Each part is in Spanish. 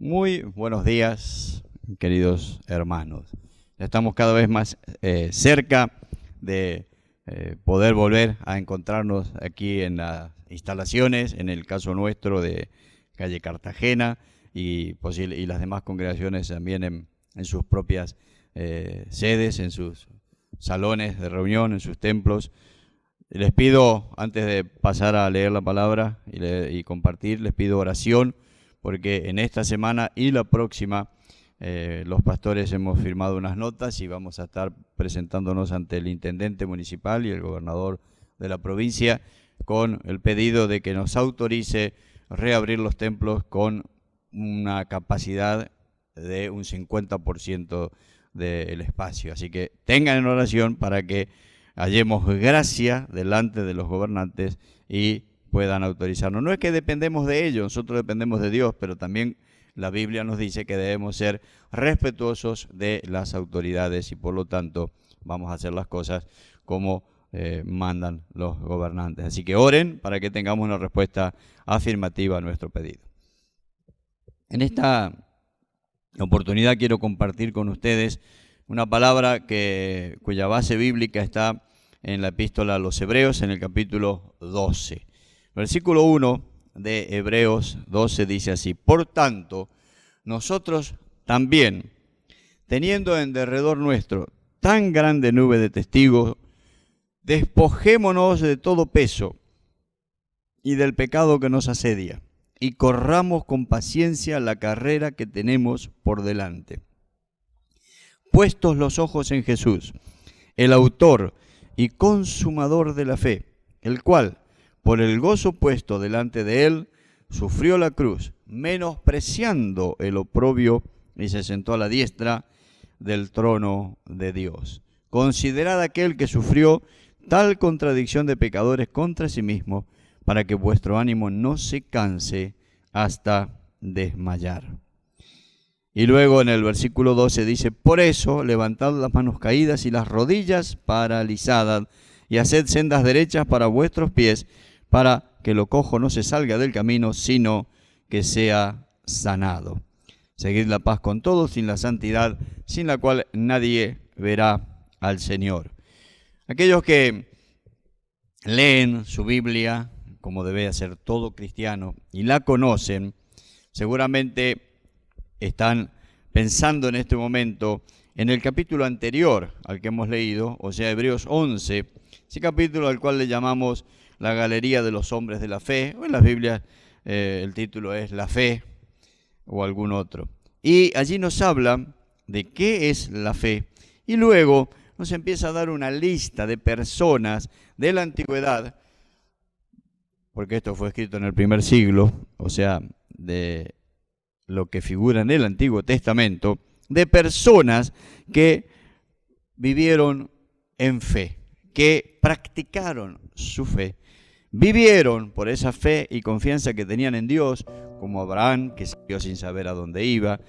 Muy buenos días, queridos hermanos. Estamos cada vez más cerca de poder volver a encontrarnos aquí en las instalaciones, en el caso nuestro de calle Cartagena y las demás congregaciones también en sus propias sedes, en sus salones de reunión, en sus templos. Les pido, antes de pasar a leer la palabra y compartir, les pido oración, porque en esta semana y la próxima los pastores hemos firmado unas notas y vamos a estar presentándonos ante el intendente municipal y el gobernador de la provincia con el pedido de que nos autorice reabrir los templos con una capacidad de un 50% del espacio. Así que tengan en oración para que hallemos gracia delante de los gobernantes y puedan autorizarnos. No es que dependemos de ellos, nosotros dependemos de Dios, pero también la Biblia nos dice que debemos ser respetuosos de las autoridades y por lo tanto vamos a hacer las cosas como mandan los gobernantes. Así que oren para que tengamos una respuesta afirmativa a nuestro pedido. En esta oportunidad quiero compartir con ustedes una palabra cuya base bíblica está en la epístola a los Hebreos, en el capítulo 12. Versículo 1 de Hebreos 12 dice así: Por tanto, nosotros también, teniendo en derredor nuestro tan grande nube de testigos, despojémonos de todo peso y del pecado que nos asedia, y corramos con paciencia la carrera que tenemos por delante. Puestos los ojos en Jesús, el autor y consumador de la fe, el cual, por el gozo puesto delante de él, sufrió la cruz, menospreciando el oprobio, y se sentó a la diestra del trono de Dios. Considerad aquel que sufrió tal contradicción de pecadores contra sí mismo, para que vuestro ánimo no se canse hasta desmayar. Y luego en el versículo 12 dice: Por eso, levantad las manos caídas y las rodillas paralizadas, y haced sendas derechas para vuestros pies, para que lo cojo no se salga del camino, sino que sea sanado. Seguid la paz con todos, sin la santidad, sin la cual nadie verá al Señor. Aquellos que leen su Biblia, como debe hacer todo cristiano, y la conocen, seguramente están pensando en este momento en el capítulo anterior al que hemos leído, o sea, Hebreos 11, ese capítulo al cual le llamamos la galería de los hombres de la fe, o en las Biblias el título es La Fe o algún otro. Y allí nos habla de qué es la fe, y luego nos empieza a dar una lista de personas de la antigüedad, porque esto fue escrito en el primer siglo, o sea, de lo que figura en el Antiguo Testamento, de personas que vivieron en fe, que practicaron su fe, vivieron por esa fe y confianza que tenían en Dios, como Abraham, que siguió sin saber a dónde iba,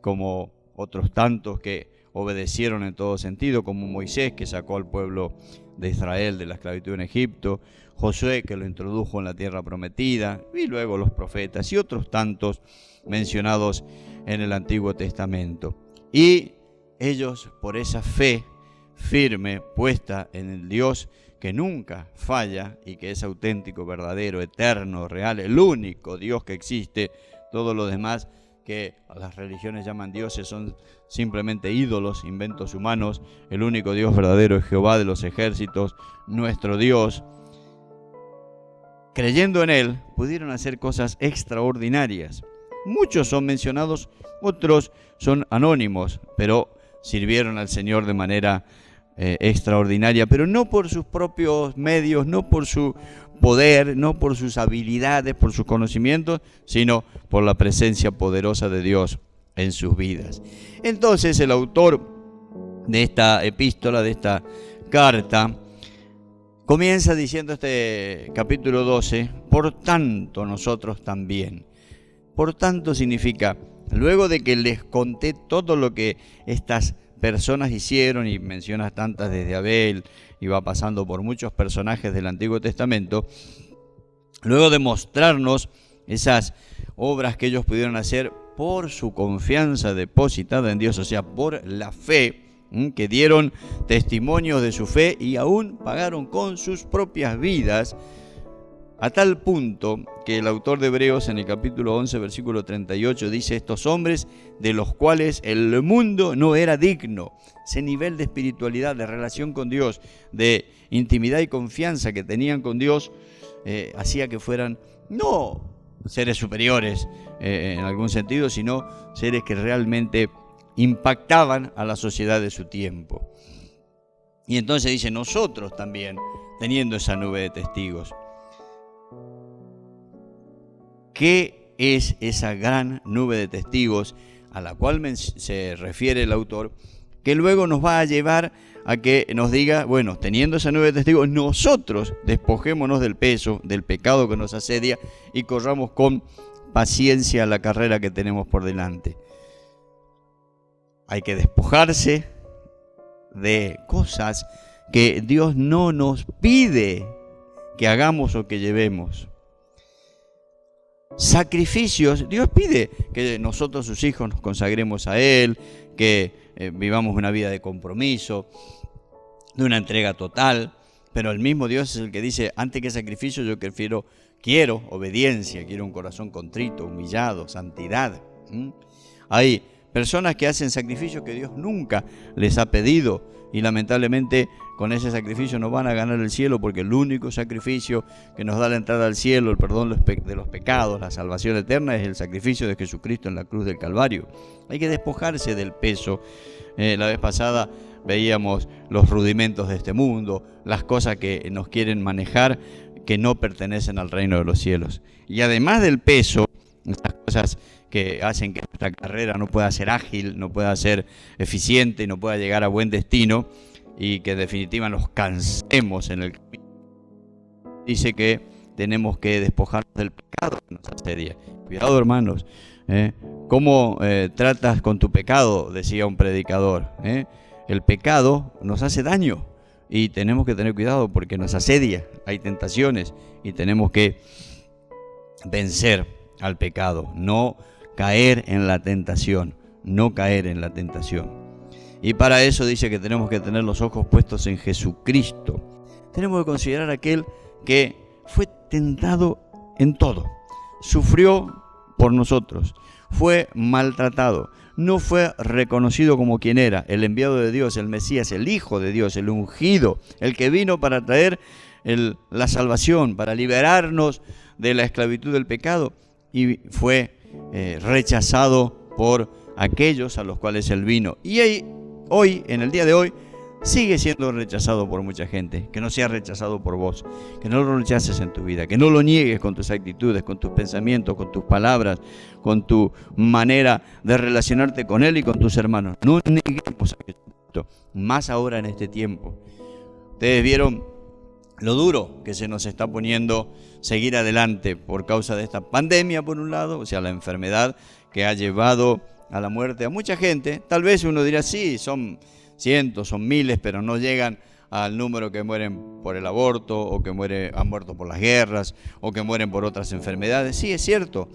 como otros tantos que obedecieron en todo sentido, como Moisés, que sacó al pueblo de Israel de la esclavitud en Egipto, Josué, que lo introdujo en la tierra prometida, y luego los profetas y otros tantos mencionados en el Antiguo Testamento. Y ellos, por esa fe firme, puesta en el Dios que nunca falla y que es auténtico, verdadero, eterno, real, el único Dios que existe, todo lo demás que las religiones llaman dioses son simplemente ídolos, inventos humanos. El único Dios verdadero es Jehová de los ejércitos, nuestro Dios. Creyendo en Él, pudieron hacer cosas extraordinarias. Muchos son mencionados, otros son anónimos, pero sirvieron al Señor de manera extraordinaria, pero no por sus propios medios, no por su poder, no por sus habilidades, por sus conocimientos, sino por la presencia poderosa de Dios en sus vidas. Entonces el autor de esta epístola, de esta carta, comienza diciendo este capítulo 12, por tanto nosotros también. Por tanto significa, luego de que les conté todo lo que estas personas hicieron, y mencionas tantas desde Abel, y va pasando por muchos personajes del Antiguo Testamento, luego de mostrarnos esas obras que ellos pudieron hacer por su confianza depositada en Dios, o sea, por la fe, que dieron testimonio de su fe y aún pagaron con sus propias vidas, a tal punto que el autor de Hebreos en el capítulo 11, versículo 38 dice: estos hombres de los cuales el mundo no era digno. Ese nivel de espiritualidad, de relación con Dios, de intimidad y confianza que tenían con Dios, hacía que fueran no seres superiores en algún sentido, sino seres que realmente impactaban a la sociedad de su tiempo. Y entonces dice: nosotros también, teniendo esa nube de testigos. ¿Qué es esa gran nube de testigos a la cual se refiere el autor? Que luego nos va a llevar a que nos diga, bueno, teniendo esa nube de testigos, nosotros despojémonos del peso, del pecado que nos asedia y corramos con paciencia la carrera que tenemos por delante. Hay que despojarse de cosas que Dios no nos pide que hagamos o que llevemos. Sacrificios, Dios pide que nosotros, sus hijos, nos consagremos a Él, que vivamos una vida de compromiso, de una entrega total, pero el mismo Dios es el que dice: antes que sacrificio yo quiero obediencia, quiero un corazón contrito, humillado, santidad. Hay personas que hacen sacrificios que Dios nunca les ha pedido y lamentablemente con ese sacrificio no van a ganar el cielo, porque el único sacrificio que nos da la entrada al cielo, el perdón de los pecados, la salvación eterna, es el sacrificio de Jesucristo en la cruz del Calvario. Hay que despojarse del peso. La vez pasada veíamos los rudimentos de este mundo, las cosas que nos quieren manejar, que no pertenecen al reino de los cielos. Y además del peso, estas cosas que hacen que nuestra carrera no pueda ser ágil, no pueda ser eficiente, no pueda llegar a buen destino, y que en definitiva nos cansemos en el camino. Dice que tenemos que despojarnos del pecado que nos asedia. Cuidado, hermanos, ¿cómo tratas con tu pecado? Decía un predicador. El pecado nos hace daño y tenemos que tener cuidado porque nos asedia, hay tentaciones y tenemos que vencer al pecado, no caer en la tentación, no caer en la tentación. Y para eso dice que tenemos que tener los ojos puestos en Jesucristo. Tenemos que considerar aquel que fue tentado en todo, sufrió por nosotros, fue maltratado, no fue reconocido como quien era, el enviado de Dios, el Mesías, el Hijo de Dios, el ungido, el que vino para traer la salvación, para liberarnos de la esclavitud del pecado, y fue rechazado por aquellos a los cuales él vino. Y hoy, en el día de hoy, sigue siendo rechazado por mucha gente. Que no sea rechazado por vos, que no lo rechaces en tu vida, que no lo niegues con tus actitudes, con tus pensamientos, con tus palabras, con tu manera de relacionarte con Él y con tus hermanos. No neguemos a Cristo, más ahora en este tiempo. Ustedes vieron lo duro que se nos está poniendo seguir adelante por causa de esta pandemia, por un lado, o sea, la enfermedad que ha llevado a la muerte a mucha gente. Tal vez uno dirá, sí, son cientos, son miles, pero no llegan al número que mueren por el aborto, o que han muerto por las guerras, o que mueren por otras enfermedades. Sí, es cierto,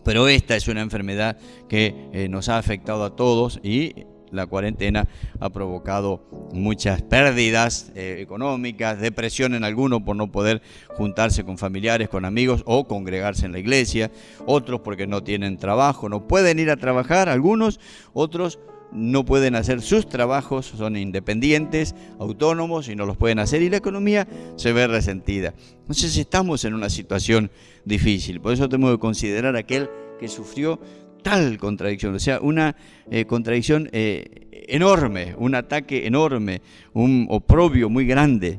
pero esta es una enfermedad que nos ha afectado a todos, y la cuarentena ha provocado muchas pérdidas económicas, depresión en algunos por no poder juntarse con familiares, con amigos o congregarse en la iglesia, otros porque no tienen trabajo, no pueden ir a trabajar, algunos, otros no pueden hacer sus trabajos, son independientes, autónomos y no los pueden hacer, y la economía se ve resentida. Entonces estamos en una situación difícil, por eso tenemos que considerar aquel que sufrió tal contradicción, o sea, una contradicción enorme, un ataque enorme, un oprobio muy grande,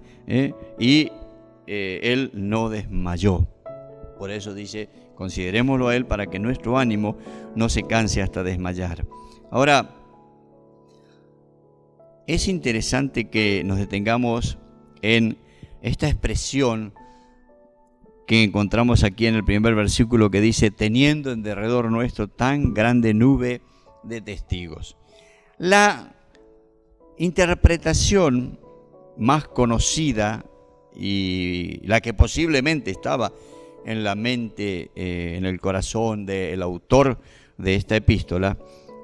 y él no desmayó. Por eso dice, considerémoslo a él para que nuestro ánimo no se canse hasta desmayar. Ahora, es interesante que nos detengamos en esta expresión que encontramos aquí en el primer versículo, que dice: teniendo en derredor nuestro tan grande nube de testigos. La interpretación más conocida y la que posiblemente estaba en la mente, en el corazón del autor de esta epístola,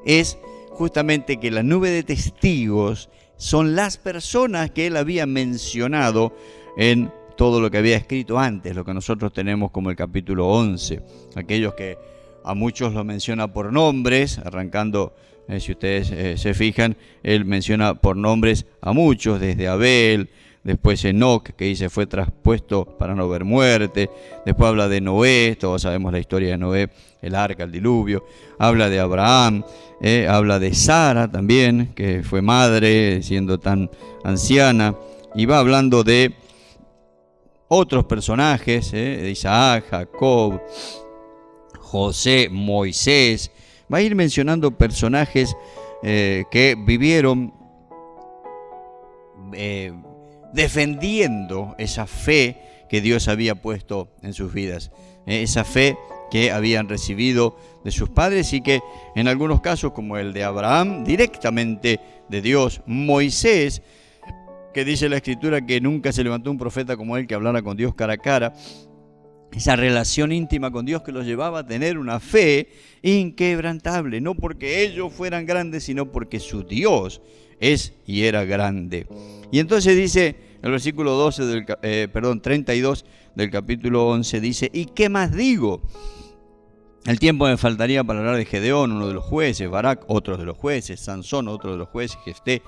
es justamente que la nube de testigos son las personas que él había mencionado en todo lo que había escrito antes, lo que nosotros tenemos como el capítulo 11, aquellos que a muchos los menciona por nombres, arrancando, si ustedes se fijan, él menciona por nombres a muchos, desde Abel, después Enoc, que dice fue traspuesto para no ver muerte, después habla de Noé, todos sabemos la historia de Noé, el arca, el diluvio, habla de Abraham, habla de Sara también, que fue madre siendo tan anciana, y va hablando de otros personajes, de Isaac, Jacob, José, Moisés. Va a ir mencionando personajes que vivieron defendiendo esa fe que Dios había puesto en sus vidas, esa fe que habían recibido de sus padres y que en algunos casos, como el de Abraham, directamente de Dios. Moisés, que dice la Escritura que nunca se levantó un profeta como él que hablara con Dios cara a cara, esa relación íntima con Dios que los llevaba a tener una fe inquebrantable, no porque ellos fueran grandes, sino porque su Dios es y era grande. Y entonces dice el versículo 32 del capítulo 11, dice, ¿y qué más digo? El tiempo me faltaría para hablar de Gedeón, uno de los jueces, Barak, otro de los jueces, Sansón, otro de los jueces, Jefté,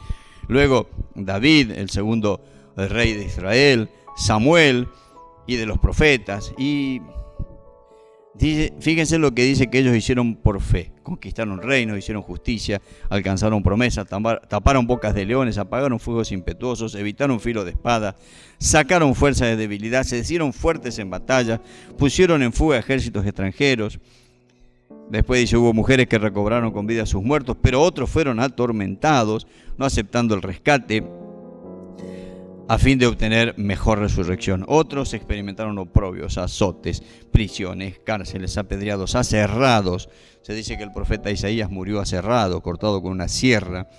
luego David, el segundo rey de Israel, Samuel, y de los profetas. Y dice, fíjense lo que dice que ellos hicieron por fe: conquistaron reinos, hicieron justicia, alcanzaron promesas, taparon bocas de leones, apagaron fuegos impetuosos, evitaron filo de espada, sacaron fuerza de debilidad, se hicieron fuertes en batalla, pusieron en fuga ejércitos extranjeros. Después dice, hubo mujeres que recobraron con vida a sus muertos, pero otros fueron atormentados, no aceptando el rescate, a fin de obtener mejor resurrección. Otros experimentaron oprobios, azotes, prisiones, cárceles, apedreados, aserrados. Se dice que el profeta Isaías murió aserrado, cortado con una sierra,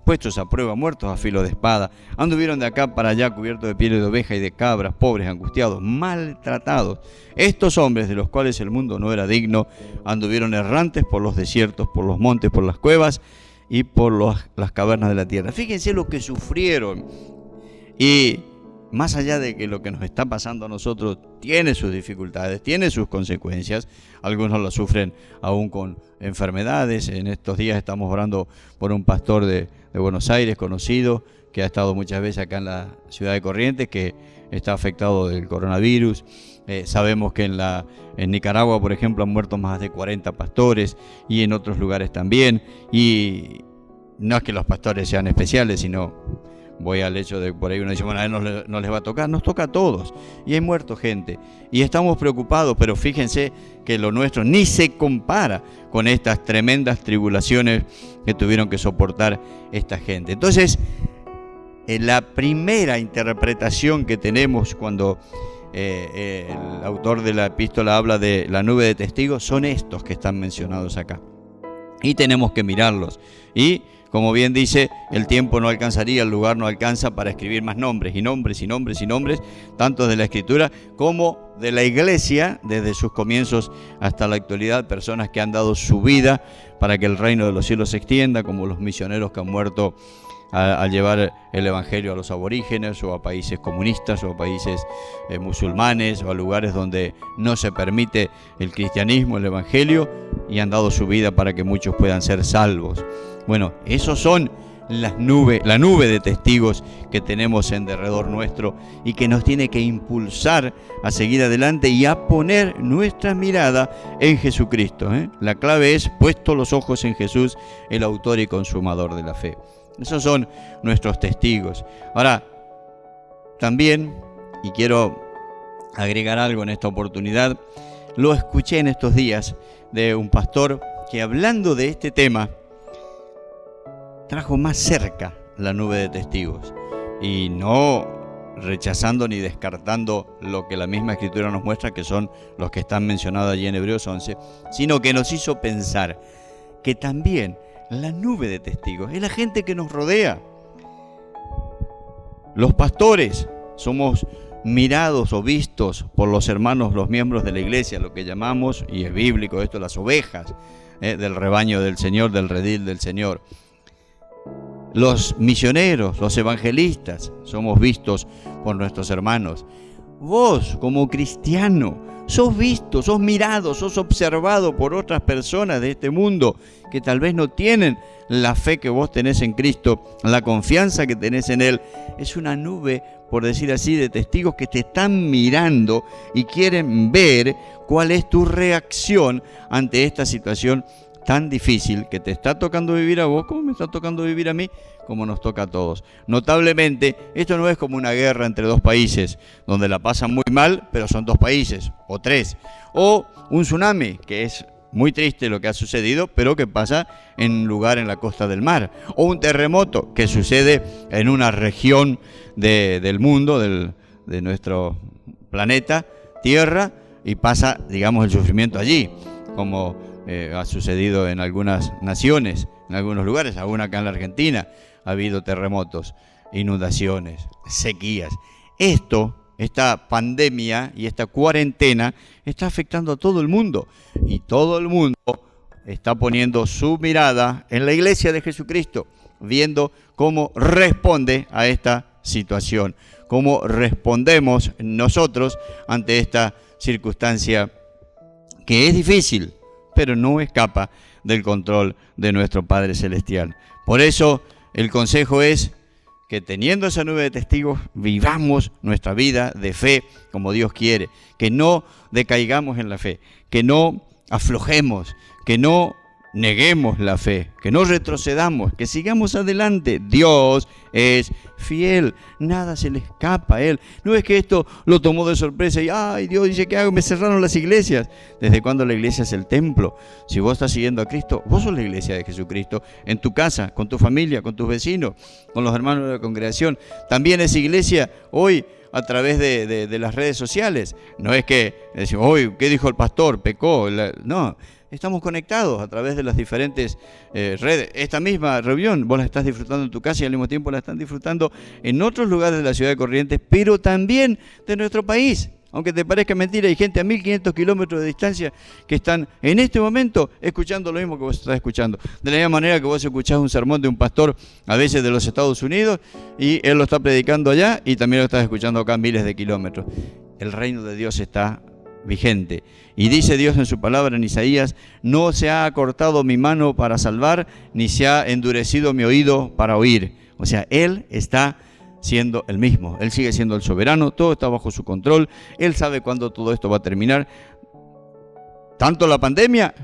puestos a prueba, muertos a filo de espada. Anduvieron de acá para allá cubiertos de piel de oveja y de cabras, pobres, angustiados, maltratados. Estos hombres, de los cuales el mundo no era digno, anduvieron errantes por los desiertos, por los montes, por las cuevas y por las cavernas de la tierra. Fíjense lo que sufrieron. Y más allá de que lo que nos está pasando a nosotros tiene sus dificultades, tiene sus consecuencias, algunos lo sufren aún con enfermedades. En estos días estamos orando por un pastor de Buenos Aires conocido, que ha estado muchas veces acá en la ciudad de Corrientes, que está afectado del coronavirus. Sabemos que en Nicaragua, por ejemplo, han muerto más de 40 pastores y en otros lugares también. Y no es que los pastores sean especiales, sino voy al hecho de por ahí uno dice, bueno, a él no les va a tocar, nos toca a todos. Y hay muerto gente. Y estamos preocupados, pero fíjense que lo nuestro ni se compara con estas tremendas tribulaciones que tuvieron que soportar esta gente. Entonces, la primera interpretación que tenemos cuando el autor de la epístola habla de la nube de testigos son estos que están mencionados acá. Y tenemos que mirarlos. Y como bien dice, el tiempo no alcanzaría, el lugar no alcanza para escribir más nombres y nombres y nombres y nombres, tanto de la Escritura como de la Iglesia, desde sus comienzos hasta la actualidad, personas que han dado su vida para que el reino de los cielos se extienda, como los misioneros que han muerto al llevar el Evangelio a los aborígenes, o a países comunistas, o a países musulmanes, o a lugares donde no se permite el cristianismo, el Evangelio, y han dado su vida para que muchos puedan ser salvos. Bueno, esos son la nube de testigos que tenemos en derredor nuestro y que nos tiene que impulsar a seguir adelante y a poner nuestra mirada en Jesucristo. La clave es puesto los ojos en Jesús, el autor y consumador de la fe. Esos son nuestros testigos. Ahora, también, y quiero agregar algo en esta oportunidad, lo escuché en estos días de un pastor que, hablando de este tema, trajo más cerca la nube de testigos, y no rechazando ni descartando lo que la misma Escritura nos muestra, que son los que están mencionados allí en Hebreos 11, sino que nos hizo pensar que también la nube de testigos es la gente que nos rodea. Los pastores somos mirados o vistos por los hermanos, los miembros de la iglesia, lo que llamamos, y es bíblico esto, las ovejas del rebaño del Señor, del redil del Señor. Los misioneros, los evangelistas, somos vistos por nuestros hermanos. Vos, como cristiano, sos visto, sos mirado, sos observado por otras personas de este mundo que tal vez no tienen la fe que vos tenés en Cristo, la confianza que tenés en Él. Es una nube, por decir así, de testigos que te están mirando y quieren ver cuál es tu reacción ante esta situación tan difícil que te está tocando vivir a vos, como me está tocando vivir a mí, como nos toca a todos. Notablemente, esto no es como una guerra entre dos países, donde la pasan muy mal, pero son dos países, o tres. O un tsunami, que es muy triste lo que ha sucedido, pero que pasa en un lugar en la costa del mar. O un terremoto, que sucede en una región del mundo, de nuestro planeta, Tierra, y pasa, digamos, el sufrimiento allí, como ha sucedido en algunas naciones, en algunos lugares, aún acá en la Argentina, ha habido terremotos, inundaciones, sequías. Esta pandemia y esta cuarentena está afectando a todo el mundo, y todo el mundo está poniendo su mirada en la iglesia de Jesucristo, viendo cómo responde a esta situación, cómo respondemos nosotros ante esta circunstancia que es difícil, pero no escapa del control de nuestro Padre Celestial. Por eso el consejo es que, teniendo esa nube de testigos, vivamos nuestra vida de fe como Dios quiere, que no decaigamos en la fe, que no aflojemos, que no neguemos la fe, que no retrocedamos, que sigamos adelante. Dios es fiel, nada se le escapa a Él. No es que esto lo tomó de sorpresa y ¡ay, Dios dice que hago! Me cerraron las iglesias. ¿Desde cuándo la iglesia es el templo? Si vos estás siguiendo a Cristo, vos sos la iglesia de Jesucristo, en tu casa, con tu familia, con tus vecinos, con los hermanos de la congregación. También es iglesia hoy a través de las redes sociales. No es que decimos, hoy, ¿qué dijo el pastor? Pecó. No. Estamos conectados a través de las diferentes redes. Esta misma reunión vos la estás disfrutando en tu casa y al mismo tiempo la están disfrutando en otros lugares de la ciudad de Corrientes, pero también de nuestro país. Aunque te parezca mentira, hay gente a 1500 kilómetros de distancia que están en este momento escuchando lo mismo que vos estás escuchando. De la misma manera que vos escuchás un sermón de un pastor, a veces de los Estados Unidos, y él lo está predicando allá y también lo estás escuchando acá a miles de kilómetros. El reino de Dios está vigente. Y dice Dios en su palabra en Isaías: no se ha acortado mi mano para salvar, ni se ha endurecido mi oído para oír. O sea, Él está siendo el mismo. Él sigue siendo el soberano, todo está bajo su control. Él sabe cuándo todo esto va a terminar. Tanto la pandemia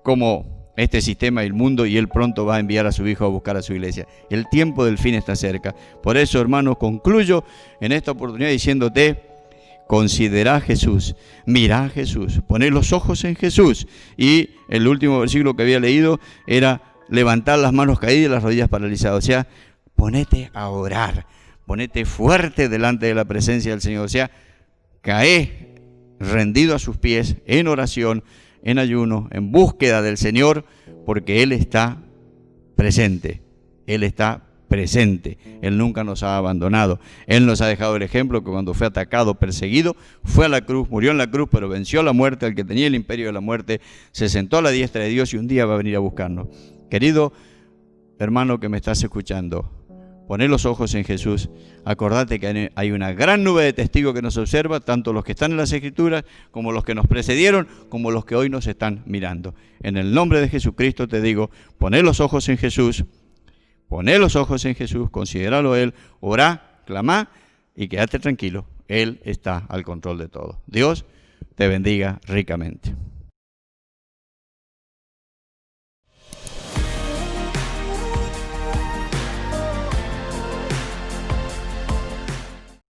como este sistema y el mundo, y Él pronto va a enviar a su Hijo a buscar a su iglesia. El tiempo del fin está cerca. Por eso, hermanos, concluyo en esta oportunidad diciéndote: considera a Jesús, mira a Jesús, poné los ojos en Jesús. Y el último versículo que había leído era levantar las manos caídas y las rodillas paralizadas. O sea, ponete a orar, ponete fuerte delante de la presencia del Señor. O sea, cae rendido a sus pies en oración, en ayuno, en búsqueda del Señor, porque Él está presente. Él está presente. Él nunca nos ha abandonado. Él nos ha dejado el ejemplo que cuando fue atacado, perseguido, fue a la cruz, murió en la cruz, pero venció a la muerte, al que tenía el imperio de la muerte, se sentó a la diestra de Dios y un día va a venir a buscarnos. Querido hermano que me estás escuchando, poné los ojos en Jesús. Acordate que hay una gran nube de testigos que nos observa, tanto los que están en las Escrituras, como los que nos precedieron, como los que hoy nos están mirando. En el nombre de Jesucristo te digo, poné los ojos en Jesús. Poné los ojos en Jesús, considéralo Él, orá, clamá y quédate tranquilo. Él está al control de todo. Dios te bendiga ricamente.